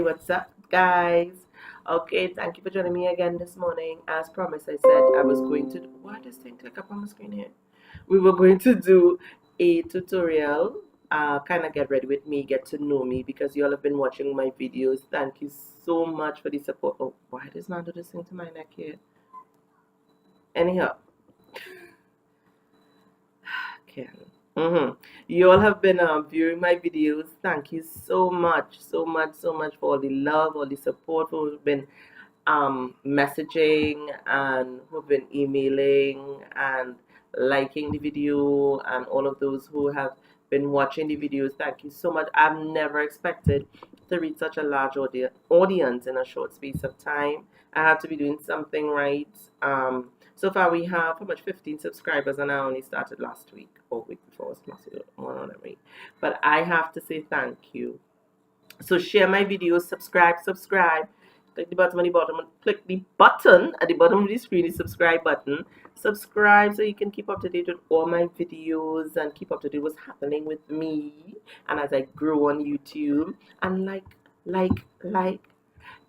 what's up, guys? Okay, thank you for joining me again this morning. As promised, I said I was going to. Why does thing click up on my screen here? We were going to do a tutorial, kind of get ready with me, get to know me, because you all have been watching my videos. Thank you so much for the support. Oh, why does not do this thing to my neck here? Anyhow, okay. You all have been viewing my videos. Thank you so much, so much, so much for all the love, all the support, who've been messaging and who've been emailing and liking the video, and all of those who have been watching the videos. Thank you so much. I've never expected to reach such a large audience in a short space of time. I have to be doing something right. So far we have how much, 15 subscribers, and I only started last week or week before. It's not one on a week. But I have to say thank you. So share my videos, subscribe. Click the button at the bottom, click the button at the bottom of the screen, the subscribe button. Subscribe so you can keep up to date with all my videos and keep up to date with what's happening with me and as I grow on YouTube. And like,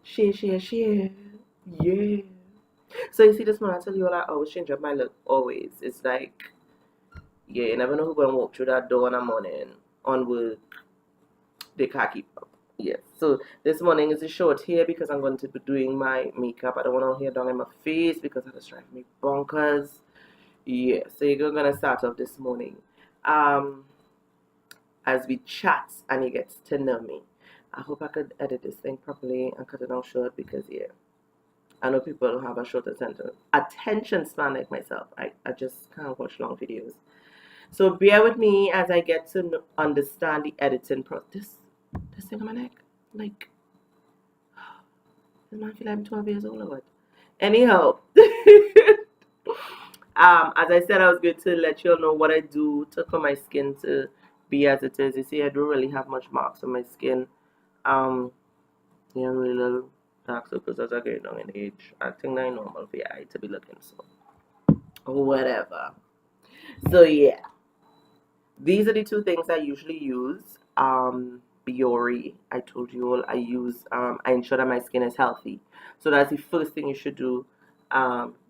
share. Yeah. So you see, this morning I tell you all, I always change up my look. Always. It's like, yeah, you never know who's gonna walk through that door in the morning on work. They can't keep up. Yes. So this morning is a short hair because I'm going to be doing my makeup. I don't want to hair down in my face because that's driving me bonkers. Yeah. So you're gonna start off this morning. As we chat and you get to know me. I hope I could edit this thing properly and cut it down short because yeah, I know people have a short attention span like myself. I just can't watch long videos. So bear with me as I get to understand the editing process. This thing on my neck, like, does man feel like I'm 12 years old or what? Anyhow, as I said, I was going to let you all know what I do for my skin to be as it is. You see, I don't really have much marks on my skin. Yeah, really little dark circles as I get down in age. I think that's normal for your eye to be looking so. Whatever. So yeah, these are the two things I usually use. Biore, I told you all, I use, I ensure that my skin is healthy. So that's the first thing you should do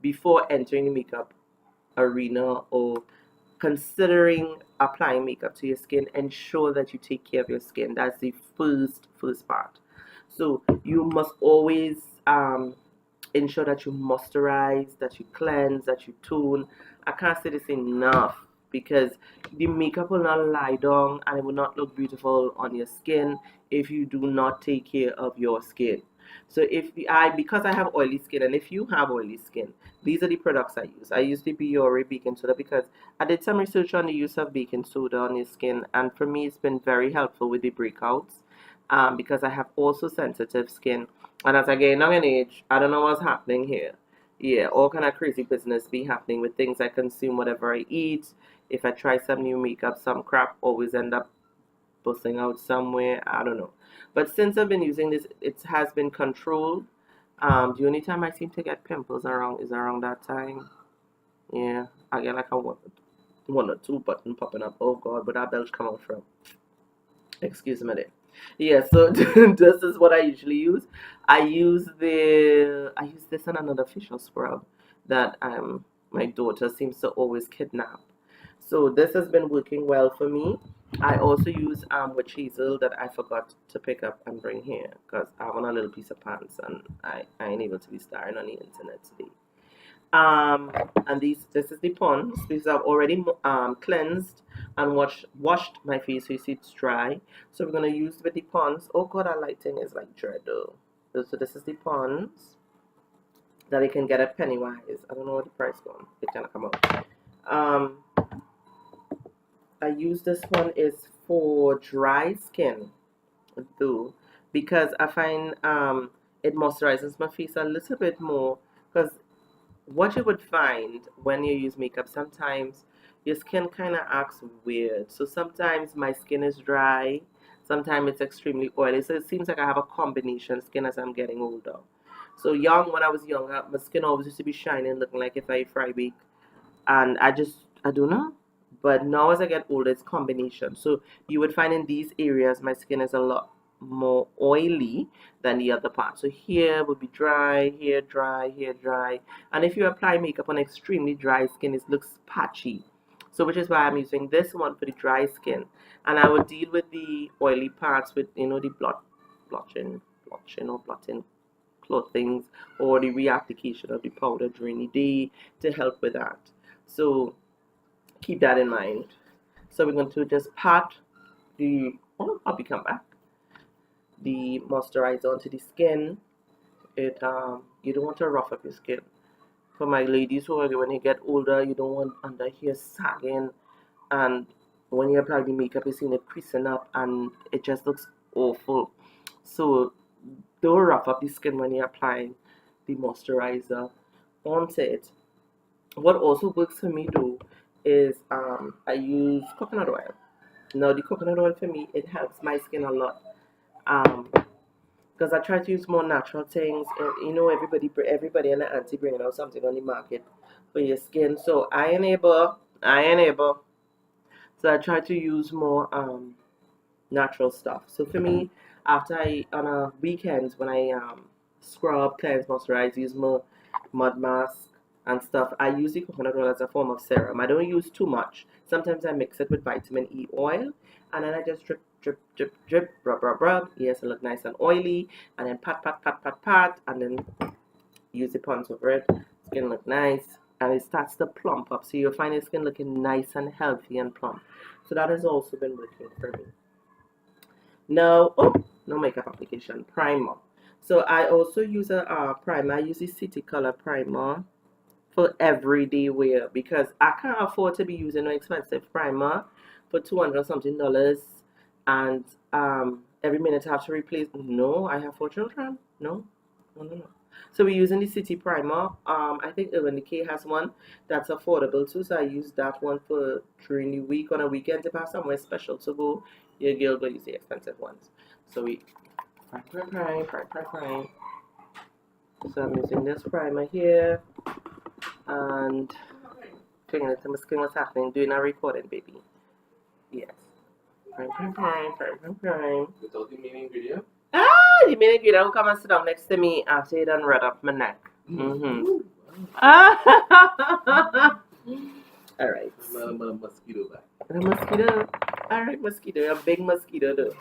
before entering the makeup arena or considering applying makeup to your skin. Ensure that you take care of your skin. That's the first part. So you must always ensure that you moisturize, that you cleanse, that you tone. I can't say this enough because the makeup will not lie down and it will not look beautiful on your skin if you do not take care of your skin. So because I have oily skin, and if you have oily skin, these are the products I use. I use the Biore baking soda because I did some research on the use of baking soda on your skin, and for me it's been very helpful with the breakouts. Because I have also sensitive skin, and as I get young in age, I don't know what's happening here. Yeah, all kind of crazy business be happening with things I consume, whatever I eat. If I try some new makeup, some crap always end up busting out somewhere. I don't know. But since I've been using this, it has been controlled. The only time I seem to get pimples is around that time. Yeah, I get like a one or two button popping up. Oh God, where that belch come out from? Excuse me there. Yeah, so this is what I usually use. I use this and another facial scrub that my daughter seems to always kidnap. So this has been working well for me. I also use witch hazel that I forgot to pick up and bring here because I have on a little piece of pants and I ain't able to be starring on the internet today. And this is the Pond's because I've already cleansed and washed my face, so you see it's dry. So we're gonna use with the Pond's. Oh God, our lighting is like dread though. So this is the Pond's that I can get at Pennywise. I don't know what the price going. It can come out. I use this one is for dry skin though, because I find it moisturizes my face a little bit more. Because what you would find when you use makeup, sometimes your skin kind of acts weird. So sometimes my skin is dry, sometimes it's extremely oily. So it seems like I have a combination skin as I'm getting older. So when I was younger, my skin always used to be shining, looking like if I fry bake. And I don't know. But now as I get older, it's combination. So you would find in these areas, my skin is a lot more oily than the other part. So here would be dry, here dry, here dry. And if you apply makeup on extremely dry skin, it looks patchy. So which is why I'm using this one for the dry skin. And I will deal with the oily parts with, you know, the blotting clothings or the reapplication of the powder during the day to help with that. So keep that in mind. So we're going to just pat the, oh, I'll come back, the moisturizer onto the skin. It you don't want to rough up your skin. For my ladies who are, when you get older, you don't want under here sagging, and when you apply the makeup, you see it creasing up, and it just looks awful. So don't rough up the skin when you're applying the moisturizer onto it. What also works for me though is I use coconut oil. Now the coconut oil for me, it helps my skin a lot. Because I try to use more natural things. And, you know, everybody and the auntie bringing out something on the market for your skin. So I enable. So I try to use more natural stuff. So for me, after on a weekends when I scrub, cleanse, moisturize, use more mud mask and stuff, I use the coconut oil as a form of serum. I don't use too much. Sometimes I mix it with vitamin E oil, and then I just drip, drip, drip, drip, rub, rub, rub. Yes, it look nice and oily, and then pat, pat, pat, pat, pat, and then use the ponds over it. Skin look nice, and it starts to plump up. So you'll find your skin looking nice and healthy and plump. So that has also been working for me. No, oh, no makeup application, primer. So I also use a primer. I use the City Color primer for everyday wear because I can't afford to be using an expensive primer for $200 something, and every minute I have to replace. No, I have 4 children. No. So we're using the City primer. I think Urban Decay has one that's affordable too. So I use that one for during the week. On a weekend, if I have somewhere special to go, your girl will use the expensive ones. So we prime. So I'm using this primer here and cleaning it to my skin. What's happening? Doing a recording, baby. Yes. Prime. Without the main ingredient? The main ingredient will come and sit down next to me after you done red up my neck. Ooh, Alright. I'm a mosquito back. A mosquito? Alright, mosquito. A big mosquito though.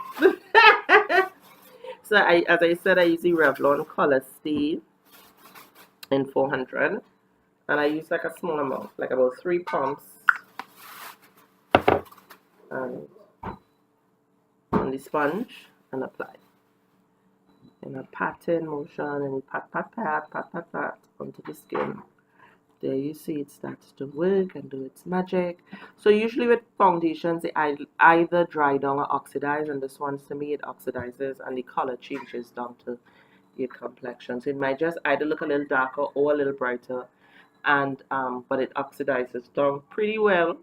So as I said, I use the Revlon Color Stay in 400. And I use like a small amount, like about 3 pumps. And on the sponge and apply. In a patting motion, and you pat onto the skin. There you see it starts to work and do its magic. So usually with foundations, they either dry down or oxidize, and this one to me it oxidizes and the color changes down to your complexion. So it might just either look a little darker or a little brighter, and but it oxidizes down pretty well.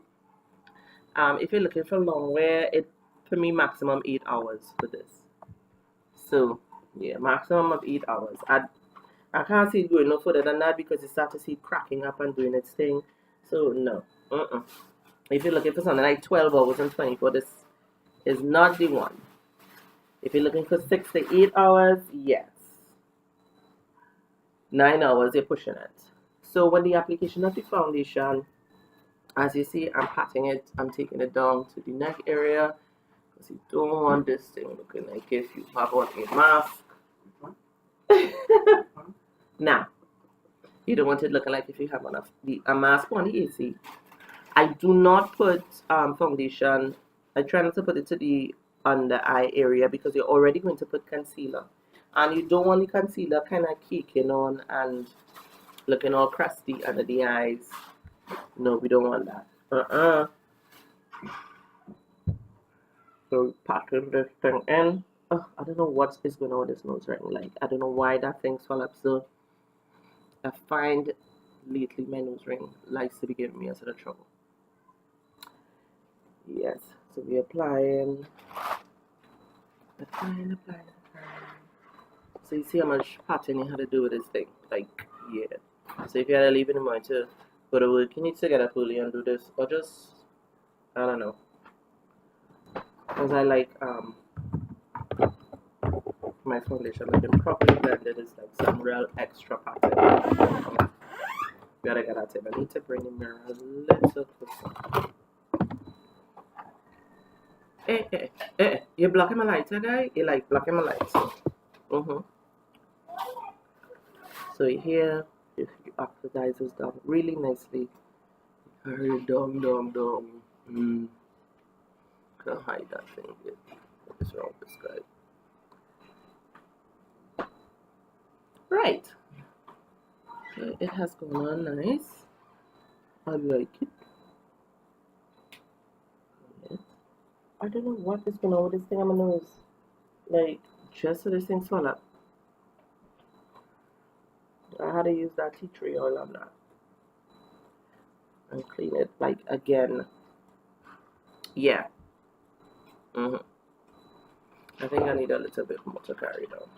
If you're looking for long wear, it for me maximum 8 hours for this. So yeah, maximum of 8 hours. I can't see it going no further than that because you start to see it cracking up and doing its thing. So no. If you're looking for something like 12 hours and 24, this is not the one. If you're looking for 6 to 8 hours, yes. 9 hours, you're pushing it. So when the application of the foundation, as you see, I'm patting it, I'm taking it down to the neck area because you don't want this thing looking like if you have on a mask. Now, you don't want it looking like if you have on a mask on the AC. I do not put foundation. I try not to put it to the under eye area because you're already going to put concealer. And you don't want the concealer kind of caking on and looking all crusty under the eyes. No, we don't want that. So patting this thing in. Oh, I don't know what is going on with this nose ring. Like, I don't know why that thing swell up. So I find lately my nose ring likes to be giving me a sort of trouble. Yes, so we're applying. So you see how much patting you had to do with this thing. Like, yeah. So if you had to leave in the morning to go to work, you need to get up early and do this. Or just, I don't know. Because I like my foundation looking properly blended is like some real extra pattern. Gotta get at it. I need to bring the mirror a little closer. Hey, you're blocking my lights, guy? You like blocking my lights. So here, if you oxidize this down really nicely, hurry down. Can't hide that thing yet. What is wrong with this guy? Right. So it has gone on nice. I like it. Yes. I don't know what is going on with this thing on my nose. Like, just so this thing swell up. I had to use that tea tree oil on that. And clean it, like, again. Yeah. I think I need a little bit more to carry down.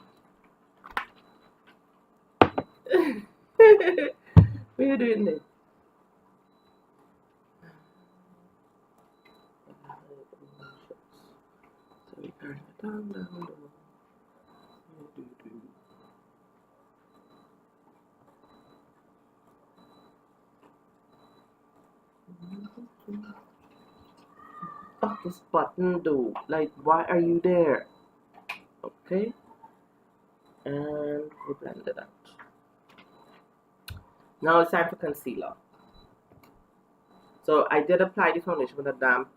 What are you doing there? So we carry it down. Oh, this button though. Like, why are you there? Okay. And we blend it out. Now it's time for concealer. So I did apply the foundation with a damp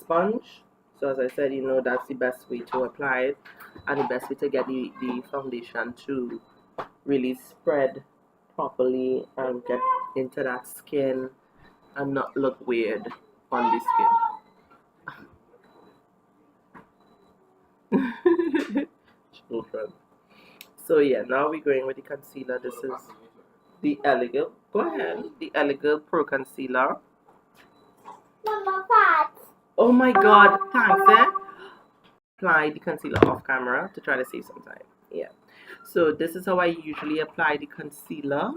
sponge. So as I said, you know, that's the best way to apply it and the best way to get the foundation to really spread properly and get into that skin and not look weird on the skin. Children. So yeah, now we're going with the concealer. This is the Elegant. Go ahead. The Elegant Pro Concealer. Mama, fat. Oh my God! Thanks, Apply the concealer off camera to try to save some time. Yeah. So this is how I usually apply the concealer,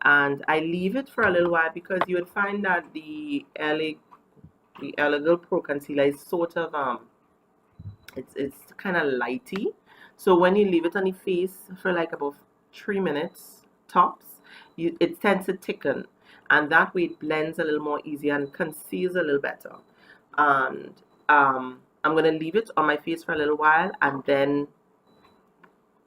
and I leave it for a little while because you would find that the Elegant Pro Concealer is sort of it's kind of lighty. So when you leave it on the face for like about 3 minutes tops, it tends to thicken, and that way it blends a little more easy and conceals a little better. And I'm gonna leave it on my face for a little while and then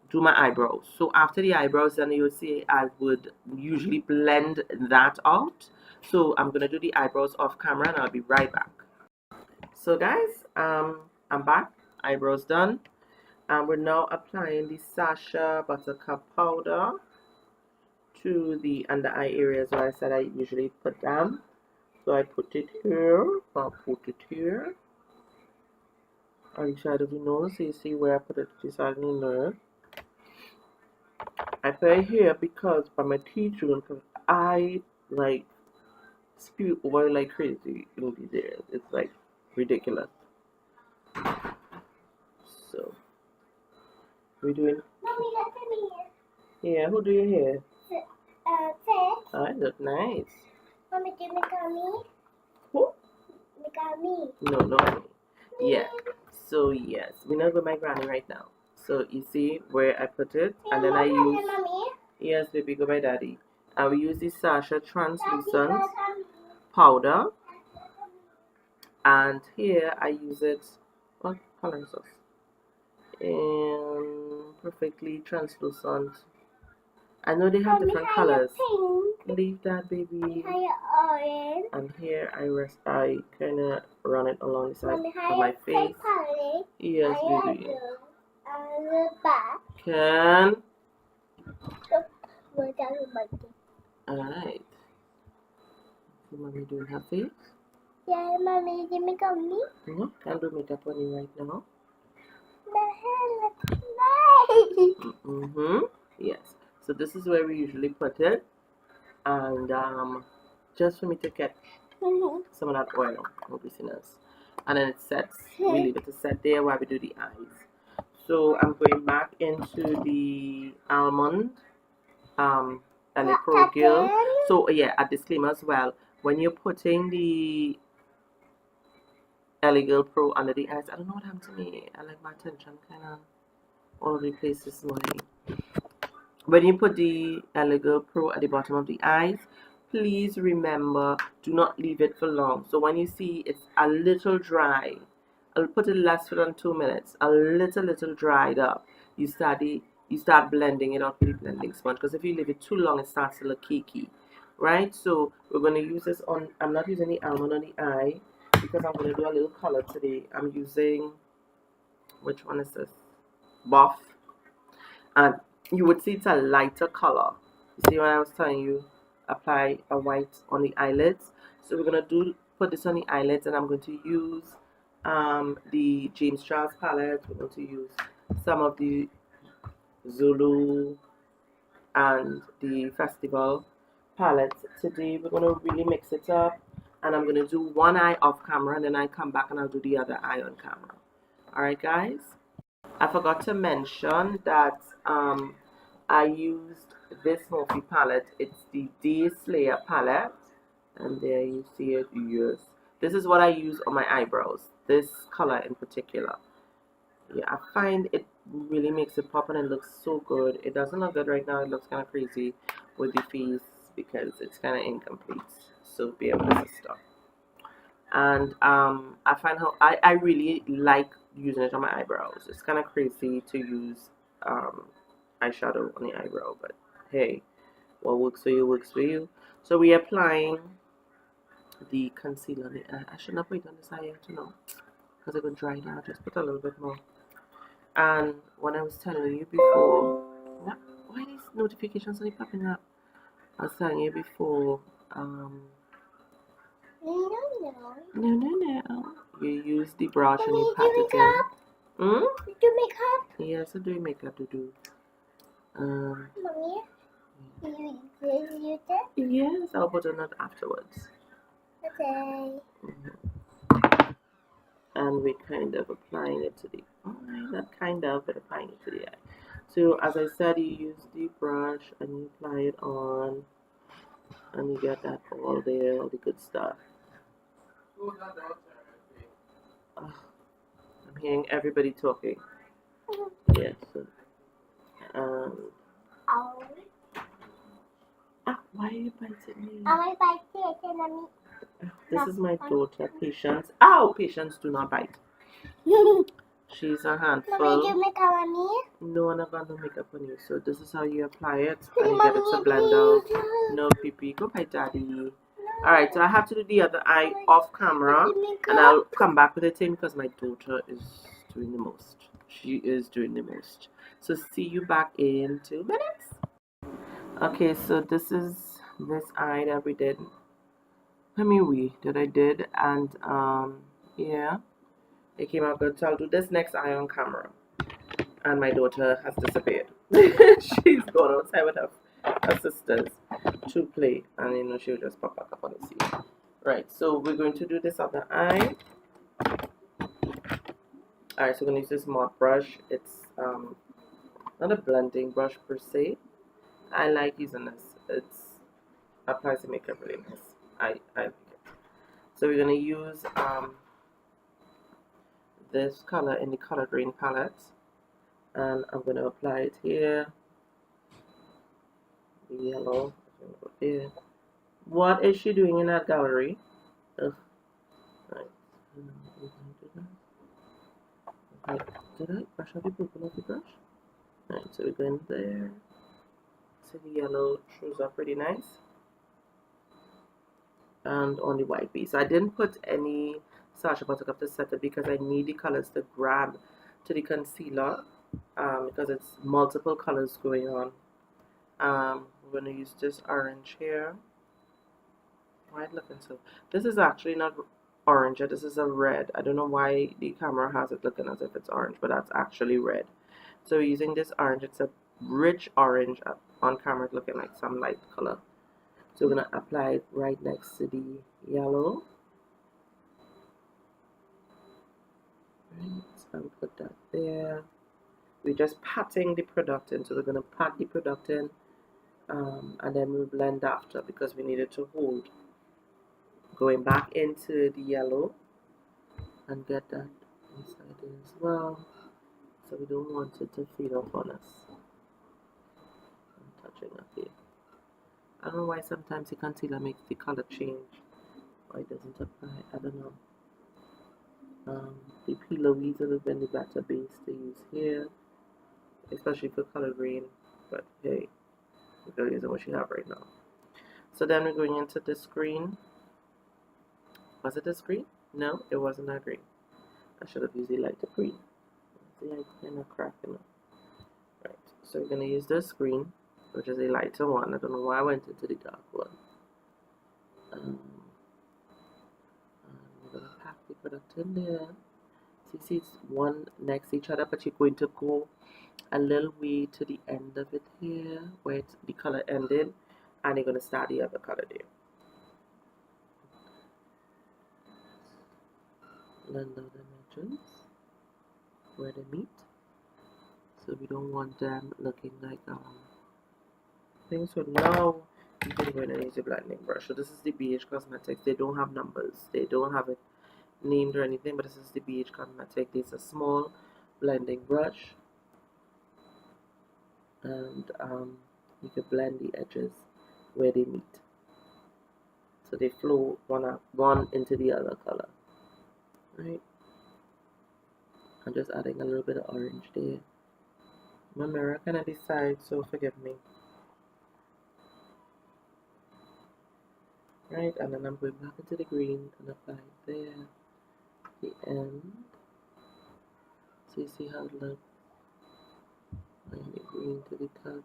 do my eyebrows. So after the eyebrows, then you'll see I would usually blend that out. So I'm gonna do the eyebrows off camera and I'll be right back. So guys, I'm back. Eyebrows done. And we're now applying the Sacha Buttercup powder to the under eye areas where I said I usually put them. So I put it here, I'll put it here, on the side of the nose. So you see where I put it, the side of the nose. I put it here because by my teeth, because I like spew oil like crazy in these areas. It's like ridiculous. So we're doing. Mommy, look at me. Yeah, who do you hear? Sis. I look nice. Mommy, do you make me? Who? Make me. No, not me. Yeah. So yes, we're not with my granny right now. So you see where I put it, and then I use. Mommy. Yes, baby, go by daddy. And we use the Sacha translucent powder, and here I use it. What color is this? Perfectly translucent. I know they have different colors. Leave that, baby. Orange. And here I kind of run it along the side of my face. Yes, baby. And the back. Can. Alright. Alright. See mommy doing her face? Yeah, mommy, do you make me? No, can't do makeup on you right now. The hair looks nice. Yes. So this is where we usually put it, and just for me to get some of that oil, no business. And then it sets. We leave it to set there while we do the eyes. So I'm going back into the almond Pro Gill. So yeah, a disclaimer as well. When you're putting the Elegant Pro under the eyes, I don't know what happened to me. I like my attention kind of all over the place this morning. When you put the Elegant Pro at the bottom of the eyes, please remember, do not leave it for long. So when you see it's a little dry, I'll put it less than 2 minutes, a little dried up, you start blending it out with the blending sponge, because if you leave it too long, it starts to look cakey, right? So we're going to use this on, I'm not using the almond on the eye, because I'm going to do a little color today. I'm using, which one is this? Buff. And you would see it's a lighter color. You see when I was telling you, apply a white on the eyelids. So we're going to put this on the eyelids, and I'm going to use the James Charles palette. We're going to use some of the Zulu and the Festival palettes. Today we're going to really mix it up, and I'm going to do one eye off camera, and then I come back and I'll do the other eye on camera. Alright guys, I forgot to mention that I used this Mosi palette. It's the Day Slayer palette, and there you see it. Yes, this is what I use on my eyebrows, this color in particular. Yeah, I find it really makes it pop and it looks so good. It doesn't look good right now, it looks kind of crazy with the face because it's kind of incomplete, so bear with the sister. And I find how I really like using it on my eyebrows. It's kind of crazy to use eyeshadow on the eyebrow, but hey, what works for you works for you. So we're applying the concealer on the eye. I should not put it on this eye yet, you know, because it will dry now. Just put a little bit more. And when I was telling you before, why these notifications only popping up? I was telling you before, no. You use the brush and you pat it in. You do makeup? Yes, I do makeup to do. Mommy, you use it? Yes, I'll put on it afterwards. Okay. And we're kind of applying it to the eye. Not kind of, but applying it to the eye. So as I said, you use the brush and you apply it on, and you get that all there, all the good stuff. I'm hearing everybody talking. Yes. Why are you biting me? I bite it and mommy. This is my daughter, Patience. Ow! Patience, do not bite. She's a handful. Mommy, do makeup on me? No, I'm not gonna make up on you. So this is how you apply it, and you get it to blend out. No, pee. Go by daddy. Alright, so I have to do the other eye off camera, and I'll come back with it in because my daughter is doing the most. She is doing the most. So see you back in 2 minutes. Okay, so this is this eye that we did. I did, and yeah, it came out good. So I'll do this next eye on camera. And my daughter has disappeared. She's gone outside with her sisters to play, and you know she'll just pop back up on the scene. Right, so we're going to do this other eye. Alright, so we're going to use this matte brush. It's not a blending brush per se. I like using this. It applies the makeup really nice. I like it. So we're going to use this color in the color green palette, and I'm going to apply it here. The yellow. Here. What is she doing in that gallery? Ugh. Right. Did I brush out the purple of the brush? Right, so we go in there. So the yellow shows up pretty nice. And on the white piece. I didn't put any Sacha Buttercup to set it because I need the colors to grab to the concealer, because it's multiple colors going on. We're going to use this orange here. Why it looking so? This is actually not orange, this is a red. I don't know why the camera has it looking as if it's orange, but that's actually red. So we're using this orange. It's a rich orange. On camera it's looking like some light color. So we're going to apply it right next to the yellow. Right, and put that there. We're just patting the product in. So we're going to pat the product in, and then we'll blend after because we need it to hold. Going back into the yellow and get that inside there as well. so we don't want it to fade off on us. I'm touching up here. I don't know why sometimes the concealer makes the color change. Why it doesn't apply, I don't know. The P. Louise would have been the better base to use here, especially for color green, but hey, we're going to use what you have right now. So then we're going into this green. Was it this green? No, it wasn't that green. I should have used the lighter green. See, I'm kind of cracking up. Right, so we're going to use this green, which is a lighter one. I don't know why I went into the dark one. We're going to pack the product in there. So you see it's one next to each other, but you're going to go a little way to the end of it here, where it's the color ended, and you're going to start the other color there. Blend out the edges where they meet, so we don't want them looking like things. So now you can go in and use your blending brush. So this is the BH Cosmetics. They don't have numbers, they don't have it named or anything, but this is the BH Cosmetics. It's a small blending brush, and you can blend the edges where they meet, so they flow one into the other color. Right, I'm just adding a little bit of orange there. My mirror kind of decides, so forgive me. Right, and then I'm going back into the green and apply it there, the end. So you see how it looks. And the green to the top.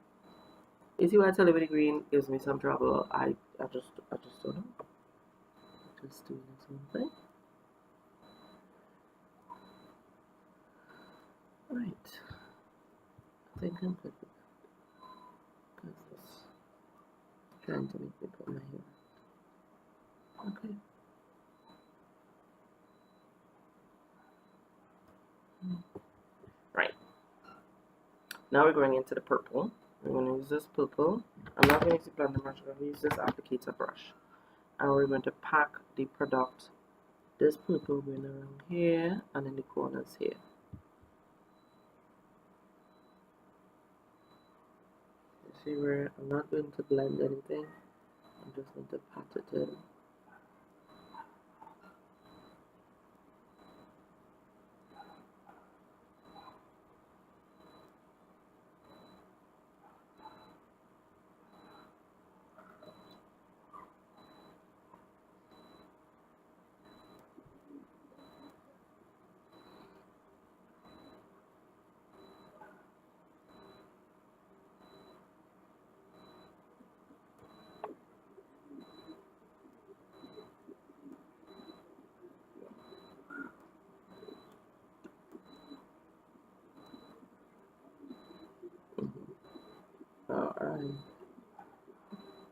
You see why I tell you with the green gives me some trouble? I just don't know. Just doing this one thing. Right. I think I'm good with that. Because it's trying to make me put my hair. Okay. Right. Now we're going into the purple. We're going to use this purple. I'm not going to use the blender brush, I'm going to use this applicator brush. And we're going to pack the product, this purple going around here and in the corners here. You see where I'm not going to blend anything, I'm just going to pat it in. Alright.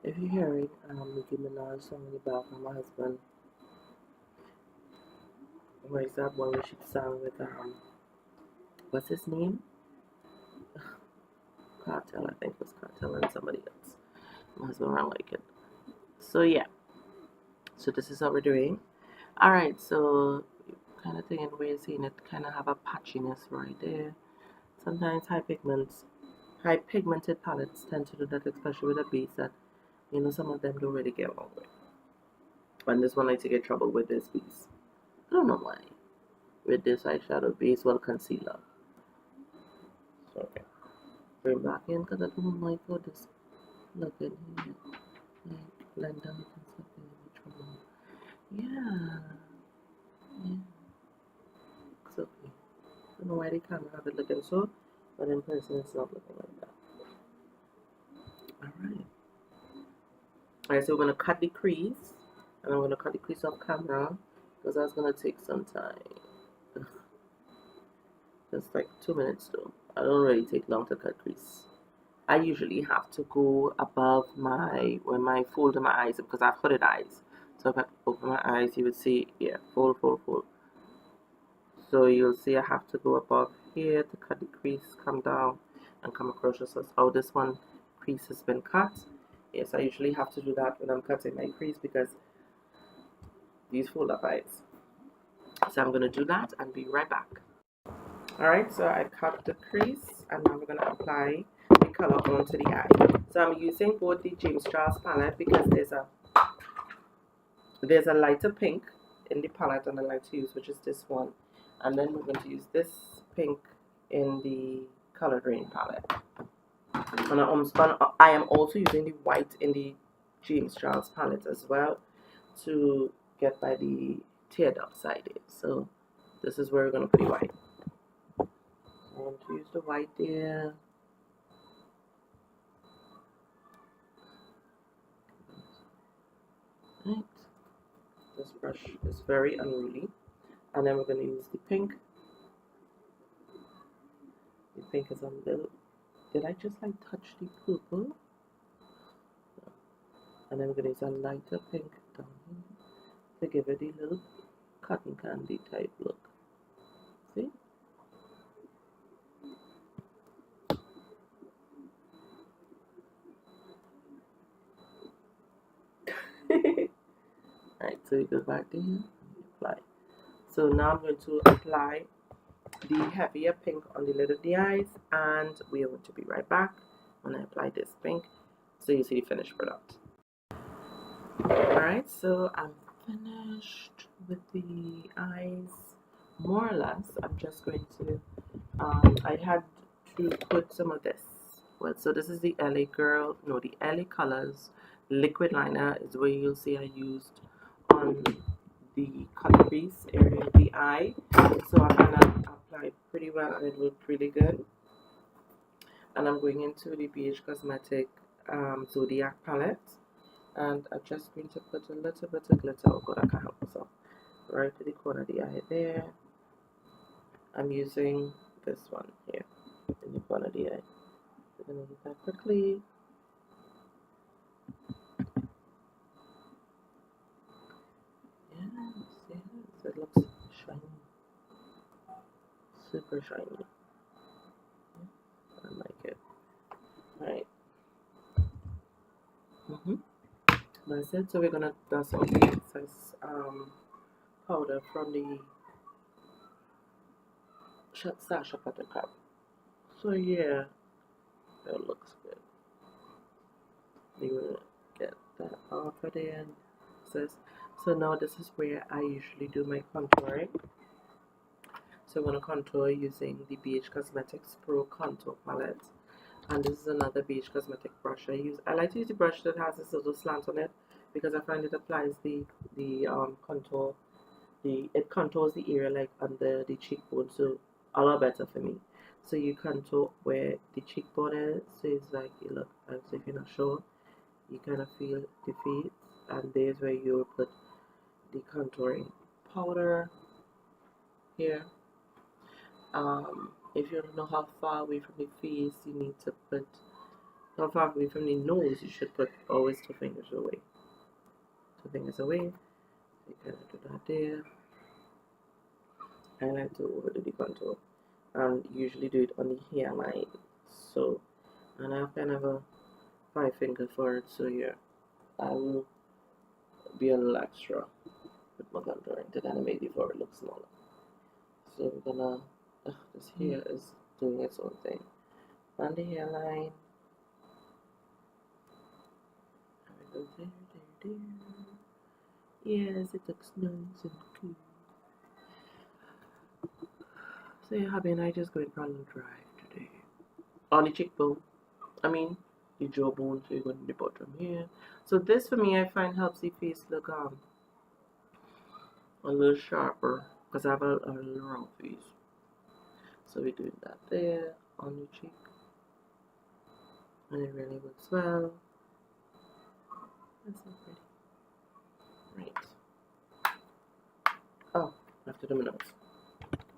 If you're hearing Nicki Minaj song in the background, my husband, where is that one where she sang with what's his name? Cartel, I think it was Cartel and somebody else. My husband around like it. So yeah. So this is what we're doing. Alright, so kind of thing in the way you're seeing it kind of have a patchiness right there. Sometimes high pigmented palettes tend to do that, especially with a base that, you know, some of them don't really get along with. And this one likes to get trouble with this base. I don't know why. With this eyeshadow base, well, concealer. So, okay. Bring back in because I don't like how this look in here. Like, blend out and stuff in trouble. Yeah. Yeah. It's okay. I don't know why they can't have it looking so, but in person it's not looking like that. Alright. Alright, so we're going to cut the crease. And I'm going to cut the crease off camera because that's going to take some time. Just like 2 minutes though. I don't really take long to cut crease. I usually have to go above when I fold my eyes because I've hooded eyes. So if I open my eyes, you would see, yeah, fold. So you'll see I have to go above here to cut the crease, come down, and come across. So oh, this one crease has been cut. Yes, I usually have to do that when I'm cutting my crease because these fold up eyes. So I'm going to do that and be right back. Alright, so I cut the crease and now we're going to apply the color onto the eye. So I'm using both the James Charles palette because there's a lighter pink in the palette and I like to use, which is this one. And then we're going to use this pink in the color green palette. And I am also using the white in the James Charles palette as well to get by the teared up side. So this is where we're going to put the white. I want to use the white there. Right. This brush is very unruly. And then we're going to use the pink. The pink is a little... Did I just like touch the purple? No. And then we're going to use a lighter pink down here to give it a little cotton candy type look. See? Alright, so we go back there and apply. So now I'm going to apply the heavier pink on the lid of the eyes, and we are going to be right back when I apply this pink so you see the finished product. Alright, so I'm finished with the eyes more or less. I'm just going to I had to put some of this. Well, so this is the LA Girl, no, the LA Colors liquid liner is where you'll see I used on the cut crease area of the eye. So I'm gonna apply pretty well and it looked really good. And I'm going into the BH Cosmetic Zodiac palette, and I'm just going to put a little bit of glitter. Oh god, I can't help myself. Right to the corner of the eye there. I'm using this one here in the corner of the eye. We're gonna do that quickly. Yes, it looks shiny. Super shiny. I like it. Alright. That's it. So we're gonna dust off the excess powder from the Sacha Buttercup. So yeah, that looks good. We're gonna get that off of there. So now this is where I usually do my contouring. So I'm gonna contour using the BH Cosmetics Pro Contour Palette. And this is another BH Cosmetic brush I use. I like to use the brush that has this little slant on it because I find it applies the contour. It contours the area like under the cheekbone, so a lot better for me. So you contour where the cheekbone is, so it's like you look as if you're not sure. You kind of feel the face, and there's where you will put the contouring powder here. If you don't know how far away from the face you need to put, how far away from the nose you should put, always 2 fingers away. 2 fingers away. You kind of do that there. I like to overdo the contour and usually do it on the hairline. So, and I have kind of a 5 finger for it, so yeah, I will be a little extra with my contouring to kind of make the forehead look smaller. So we're gonna, this hair is doing its own thing. On the hairline. There. Yes, it looks nice and clean. So yeah, hubby and I just going for a little drive today. On the cheekbone. I mean, the jawbone, so you're going to the bottom here. So this for me I find helps the face look a little sharper because I have a little round face. So we're doing that there on your cheek. And it really works well. That's so pretty. Right. Oh, I have to do my nose.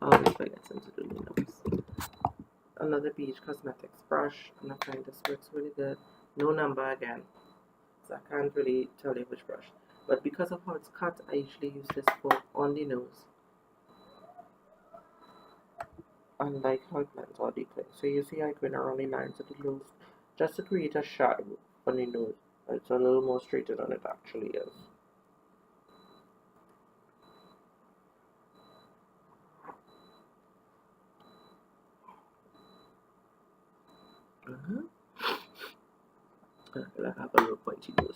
I always forget to do my nose. Another BH Cosmetics brush, and I find this works really good. No number again, so I can't really tell you which brush. But because of how it's cut, I usually use this for on the nose. And like how it blends all the place. So you see I go around the lines of the nose just to create a shadow on the nose. It's a little more straighter than it actually is. I feel like I have a little pointy nose.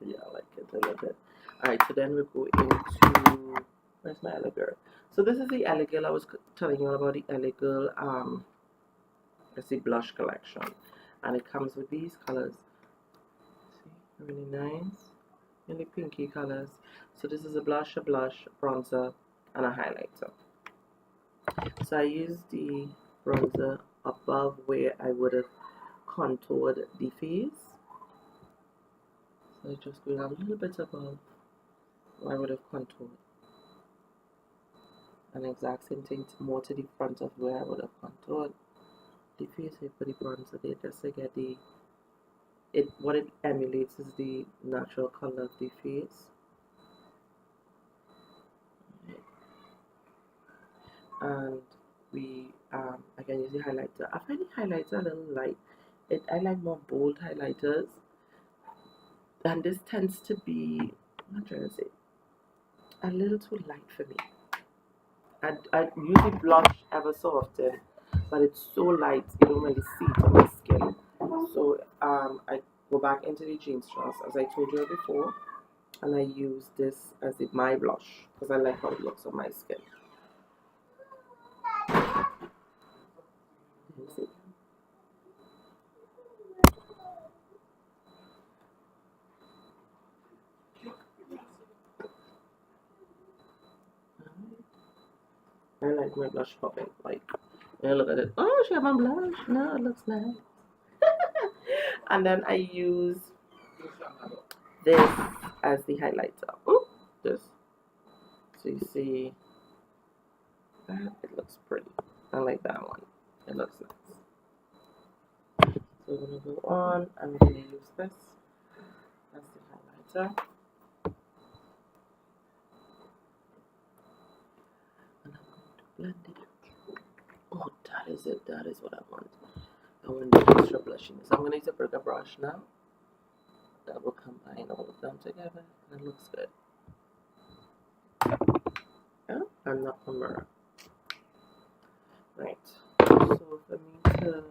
Yeah, I like it a little bit. Alright, so then we go into, where's my Ele Girl? So this is the Ele Girl. I was telling you all about the Ele Girl, it's the blush collection. And it comes with these colors. See, really nice. Really pinky colors. So this is a blush, bronzer, and a highlighter. So I use the bronzer above where I would have contoured the face. So I just go down a little bit above where I would have contoured. And exact same thing more to the front of where I would have contoured the face here for the bronzer there, just to get the what it emulates is the natural color of the face. And we I can use the highlighter. I find the highlighter a little light. I like more bold highlighters, and this tends to be, I'm trying to say, a little too light for me. I usually blush ever so often, but it's so light you don't really see it on my skin. So I go back into the jeans straws as I told you before, and I use this as my blush because I like how it looks on my skin. See? I like my blush popping. Like, when I look at it, oh, she have a blush. No, it looks nice. And then I use this as the highlighter. Oh, this. So you see that? It looks pretty. I like that one. It looks nice. So we're going to go on. I'm going to use this as the highlighter. And I'm going to blend it. Oh, that is it. That is what I want. I want the extra blushiness. I'm going to use a bigger brush now. That will combine all of them together. And it looks good. Yeah, and not a mirror. Right. So for me to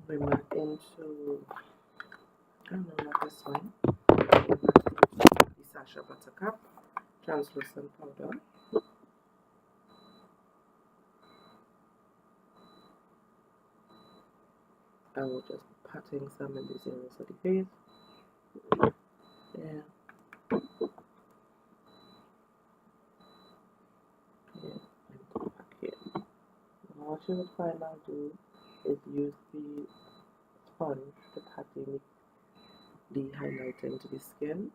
bring back into, I don't know what this one. The Sacha Buttercup translucent powder. I will just be patting some in these areas of the face. Yeah. Yeah, and go back here. Now what you would find I'll do is use the sponge to pat the highlighter into the skin.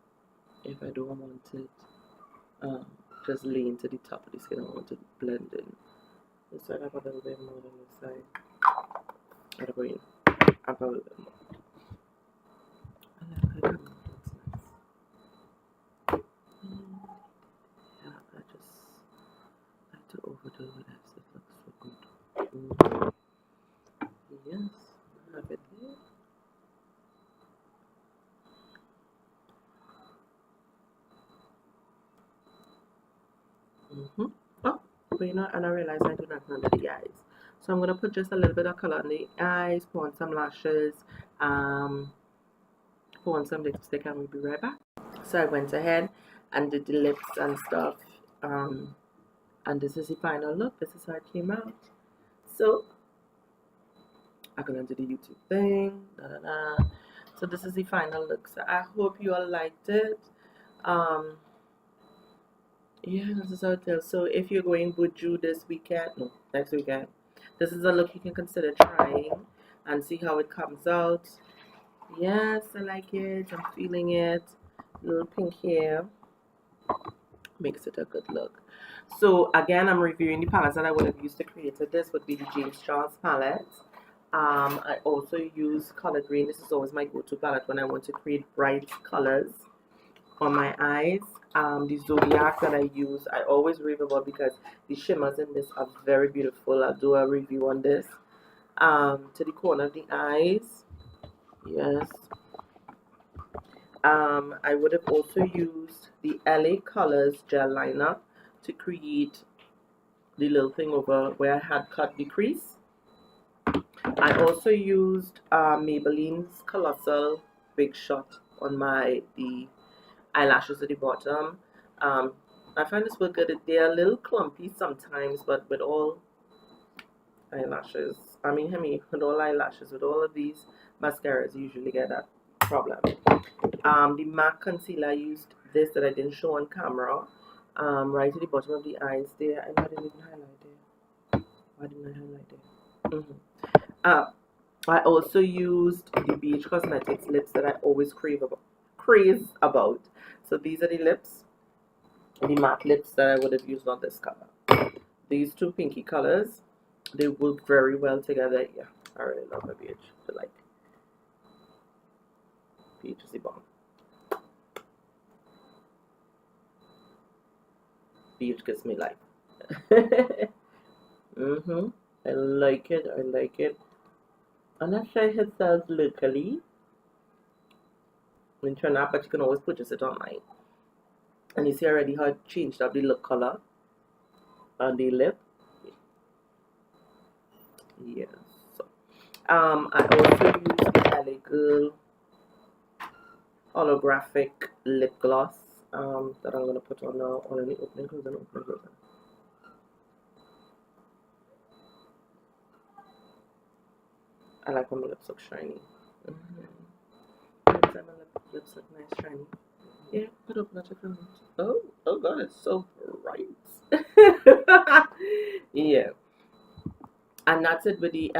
If I don't want it just lean to the top of the skin, I want it to blend in. This side I have a little bit more than this side. I'll go in. I have a little bit more. I like how it looks nice. Yeah, I just like to overdo it as it looks so good. Yes, I have it there. Oh, but you know, and I realize I do not under the eyes. So I'm going to put just a little bit of color on the eyes, put on some lashes, put on some lipstick, and we'll be right back. So I went ahead and did the lips and stuff. And this is the final look. This is how it came out. So I'm going to do the YouTube thing. So this is the final look. So I hope you all liked it. Yeah, this is how it feels. So if you're going Buju this weekend, no, next weekend, this is a look you can consider trying and see how it comes out. Yes, I like it. I'm feeling it. Little pink hair makes it a good look. So again, I'm reviewing the palettes that I would have used to create it. This would be the James Charles palette. I also use color green. This is always my go-to palette when I want to create bright colors on my eyes. The Zodiac that I use, I always rave about because the shimmers in this are very beautiful. I'll do a review on this. To the corner of the eyes, yes. I would have also used the LA Colors gel liner to create the little thing over where I had cut the crease. I also used Maybelline's Colossal Big Shot on the eyelashes at the bottom. I find this work good. They're a little clumpy sometimes, but with all eyelashes, with all eyelashes, with all of these mascaras, you usually get that problem. The MAC concealer, I used this that I didn't show on camera, right at the bottom of the eyes there. I didn't even highlight there. Why didn't I highlight there? I also used the BH Cosmetics lips that I always craze about. So these are the lips, the matte lips that I would have used on this color. These two pinky colors, they work very well together. Yeah, I really love my BH. I like BH is the bomb. BH gives me life. I like it. I like it. I'm not sure if it sells locally in Trinidad, but you can always purchase it online. And you see already how it changed up the lip color on the lip. Yes. So, I also use the LA Girl holographic lip gloss that I'm gonna put on now. On the opening, close, and opening, close. I like when my lips look shiny. My lips look nice, shiny. Yeah, put up that different. Oh God, it's so bright. Yeah, and that's it with the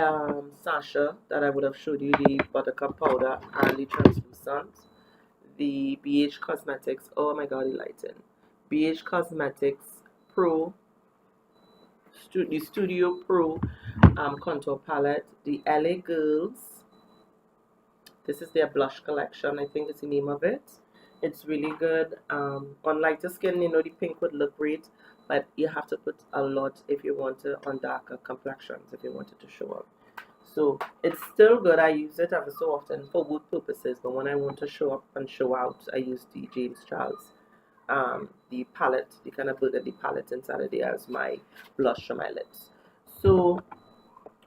Sacha that I would have showed you, the Buttercup powder and the translucent. The BH Cosmetics. Oh my God, the lighting. BH Cosmetics Pro. The Studio Pro contour palette. The LA Girls. This is their blush collection. I think it's the name of it. It's really good. On lighter skin, you know, the pink would look great, but you have to put a lot if you want to on darker complexions, if you want it to show up. So it's still good. I use it ever so often for good purposes, but when I want to show up and show out, I use the James Charles, the palette, the kind of burgundy palette inside of there as my blush on my lips. So,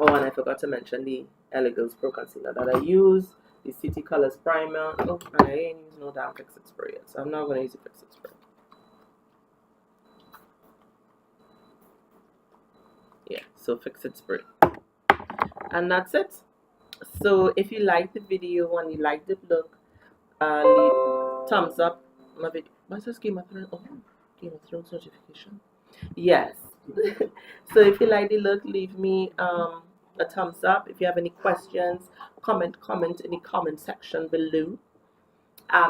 oh, and I forgot to mention the Elegance Pro Concealer that I use. The City Colors Primer. Oh, and I ain't using no damn Fixit spray yet, so I'm not going to use the Fixit spray. Yeah, so Fixit spray. And that's it. So if you like the video and you like the look, leave thumbs up. My video. What's this Game of Thrones? Oh, Game of Thrones notification. Yes. So if you like the look, leave me a thumbs up. If you have any questions, comment in the comment section below.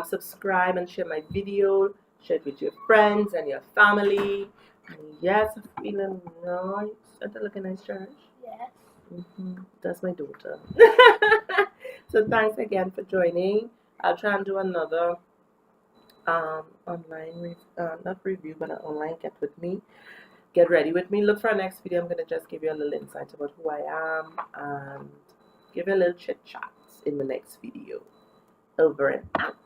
Subscribe and share my video. Share it with your friends and your family. And yes, I'm feeling nice. Isn't that looking nice, Josh? Yes. That's my daughter. So thanks again for joining. I'll try and do another online not review, but an online get ready with me. Look for our next video. I'm gonna just give you a little insight about who I am and give you a little chit chat in the next video. Over and out.